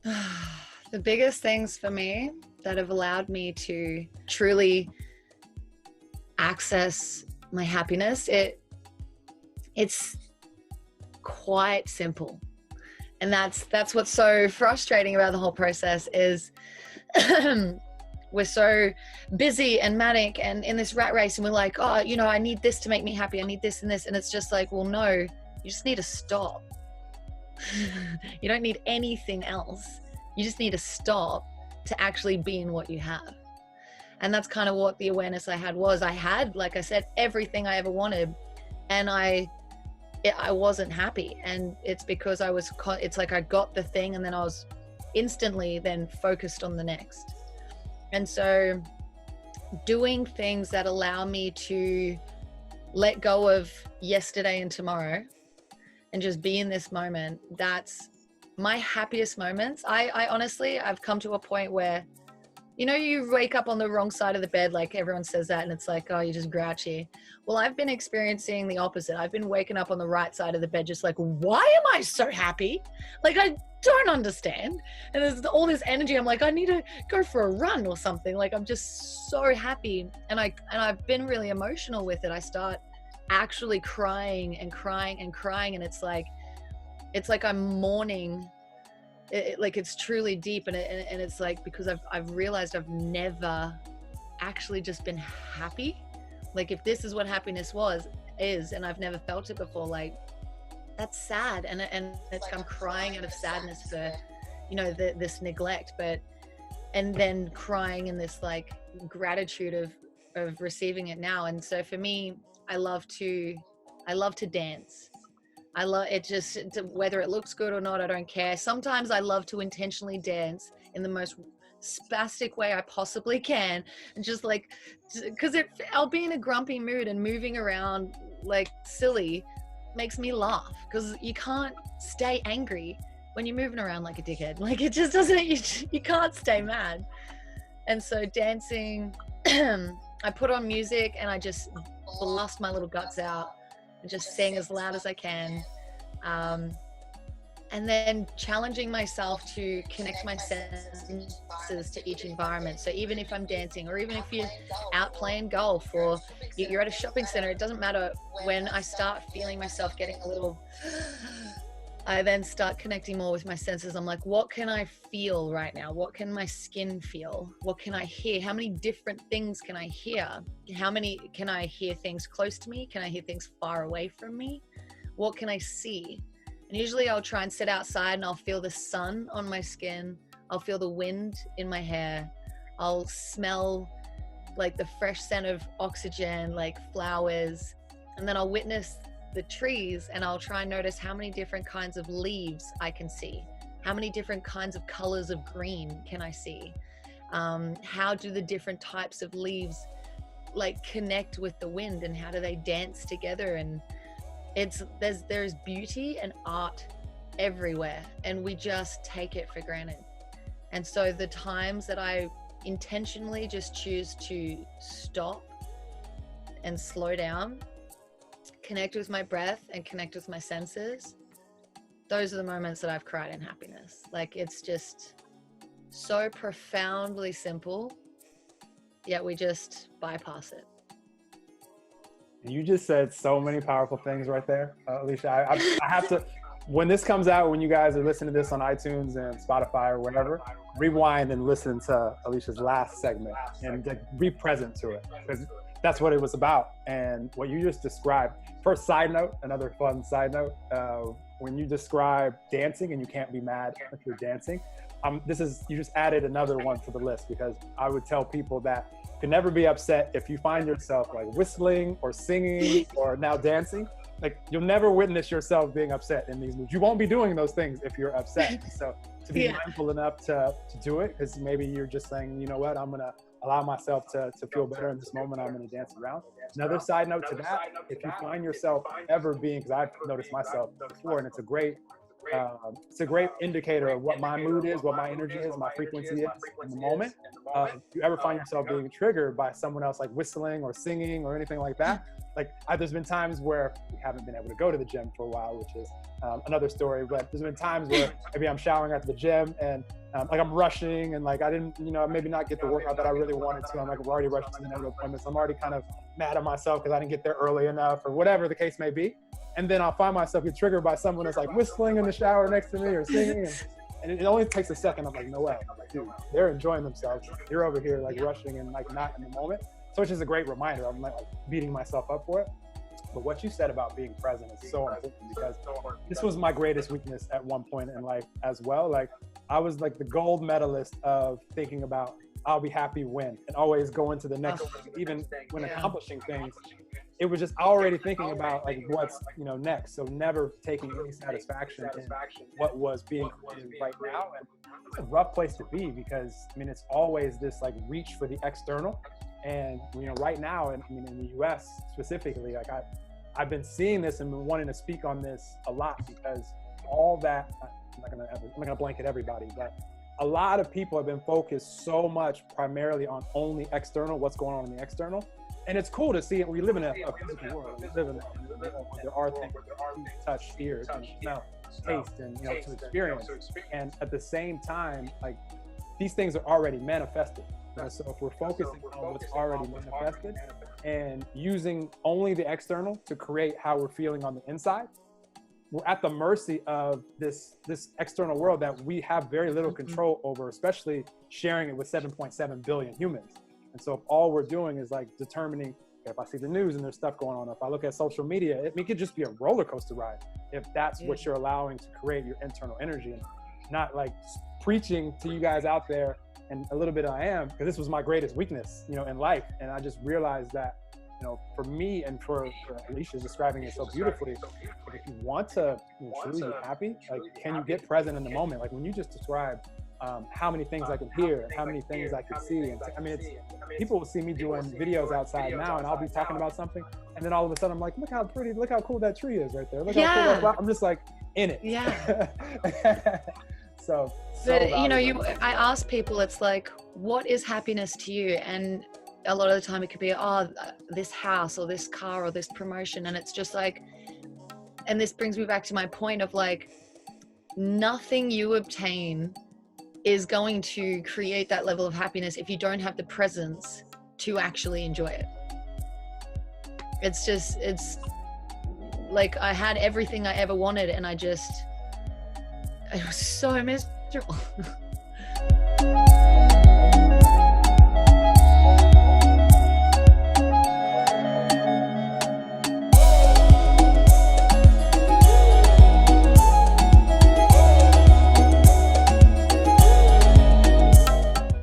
The biggest things for me that have allowed me to truly access my happiness, it's quite simple. And that's what's so frustrating about the whole process is we're so busy and manic and in this rat race, and we're like, oh, I need this to make me happy, I need this and this, and it's just like, well, no, you just need to stop. You don't need anything else. You just need to stop to actually be in what you have. And that's kind of what the awareness I had was. I had, like I said, everything I ever wanted, and I wasn't happy. And it's because it's like I got the thing and then I was instantly then focused on the next. And so doing things that allow me to let go of yesterday and tomorrow and just be in this moment, that's my happiest moments. I honestly, I've come to a point where, you wake up on the wrong side of the bed, like everyone says that, and it's like, oh, you're just grouchy. Well, I've been experiencing the opposite. I've been waking up on the right side of the bed, just like, why am I so happy? Like, I don't understand. And there's all this energy. I'm like, I need to go for a run or something. Like, I'm just so happy. And I've been really emotional with it. I start actually crying and crying and crying. And it's like I'm mourning. Like it's truly deep, and it's like, because I've realized I've never actually just been happy. Like, if this is what happiness is, and I've never felt it before, like, that's sad, and it's like I'm crying out of sadness for this neglect, and then crying in this like gratitude of receiving it now. And so for me, I love to dance. I love it, just whether it looks good or not, I don't care. Sometimes I love to intentionally dance in the most spastic way I possibly can, and just like, because I'll be in a grumpy mood, and moving around like silly makes me laugh, because you can't stay angry when you're moving around like a dickhead. Like, it just doesn't, you can't stay mad. And so dancing, I put on music and I just blast my little guts out and just sing as loud as I can. And then challenging myself to connect my senses to each environment. So even if I'm dancing, or even if you're out playing golf, or you're at a shopping center, it doesn't matter. When I start feeling myself getting a little, I then start connecting more with my senses. I'm like, what can I feel right now? What can my skin feel? What can I hear? How many different things can I hear? Can I hear things close to me? Can I hear things far away from me? What can I see? And usually I'll try and sit outside and I'll feel the sun on my skin. I'll feel the wind in my hair. I'll smell like the fresh scent of oxygen, like flowers. And then I'll witness the trees, and I'll try and notice how many different kinds of leaves I can see. How many different kinds of colors of green can I see? How do the different types of leaves like connect with the wind, and how do they dance together? And there's beauty and art everywhere, and we just take it for granted. And so the times that I intentionally just choose to stop and slow down, connect with my breath and connect with my senses, those are the moments that I've cried in happiness. Like, it's just so profoundly simple, yet we just bypass it. You just said so many powerful things right there, Alisha. I have to, when this comes out, when you guys are listening to this on iTunes and Spotify or whatever, rewind and listen to Alicia's last segment and be present to it, because that's what it was about. And what you just described, first side note, another fun side note, when you describe dancing and you can't be mad if you're dancing, you just added another one to the list, because I would tell people that you can never be upset if you find yourself like whistling or singing or now dancing. Like, you'll never witness yourself being upset in these moods. You won't be doing those things if you're upset. So to be mindful enough to do it, because maybe you're just saying, you know what, I'm gonna allow myself to feel better in this moment, I'm gonna dance around. Another side note to that, if you find yourself ever being, because I've noticed myself before, and it's a great it's a great indicator of what my mood is, what my energy is, my frequency is in the moment. If you ever find yourself being triggered by someone else like whistling or singing or anything like that, like there's been times where we haven't been able to go to the gym for a while, which is another story, but there's been times where maybe I'm showering at the gym and like I'm rushing and like I didn't, maybe not get the workout that I really wanted to. I'm like, we're already rushing to the next appointments. I'm already kind of mad at myself because I didn't get there early enough or whatever the case may be. And then I'll find myself get triggered by someone that's like whistling in the shower next to me or singing. And it only takes a second. I'm like, no way, dude, they're enjoying themselves. You're over here like rushing and like not in the moment. So it's just a great reminder. I'm like beating myself up for it. But what you said about being present is so important because this was my greatest weakness at one point in life as well. Like I was like the gold medalist of thinking about I'll be happy when, and always going to the next thing. Even when accomplishing things, it was just already thinking about like what's next. So never taking any satisfaction in what was being created right now. And it's a rough place to be because it's always this like reach for the external. And right now, in the U.S. specifically, like I've been seeing this and been wanting to speak on this a lot because all that I'm not gonna blanket everybody, but a lot of people have been focused so much primarily on only external, what's going on in the external. And it's cool to see it. We live in a physical world. We live in there are things to touch, hear, and smell, taste, and to experience. And at the same time, like these things are already manifested. So if we're focusing on what's already manifested and using only the external to create how we're feeling on the inside, we're at the mercy of this external world that we have very little control over, especially sharing it with 7.7 billion humans. And so if all we're doing is like determining if I see the news and there's stuff going on, if I look at social media, it could just be a roller coaster ride if that's what you're allowing to create your internal energy. And not like preaching to you guys out there, and a little bit I am, because this was my greatest weakness, in life. And I just realized that, for me and for Alisha describing it so beautifully, if you want to truly be happy, like, can you get present in the moment? Like when you just described how many things I can hear, how many things I can see. And people will see me doing videos outside now and I'll be talking about something. And then all of a sudden I'm like, look how cool that tree is right there. Look how cool that flower. I'm just like in it. Yeah. So but I ask people, it's like, what is happiness to you? And a lot of the time it could be, this house or this car or this promotion. And it's just like, and this brings me back to my point of like, nothing you obtain is going to create that level of happiness if you don't have the presence to actually enjoy it. It's like I had everything I ever wanted and it was so miserable.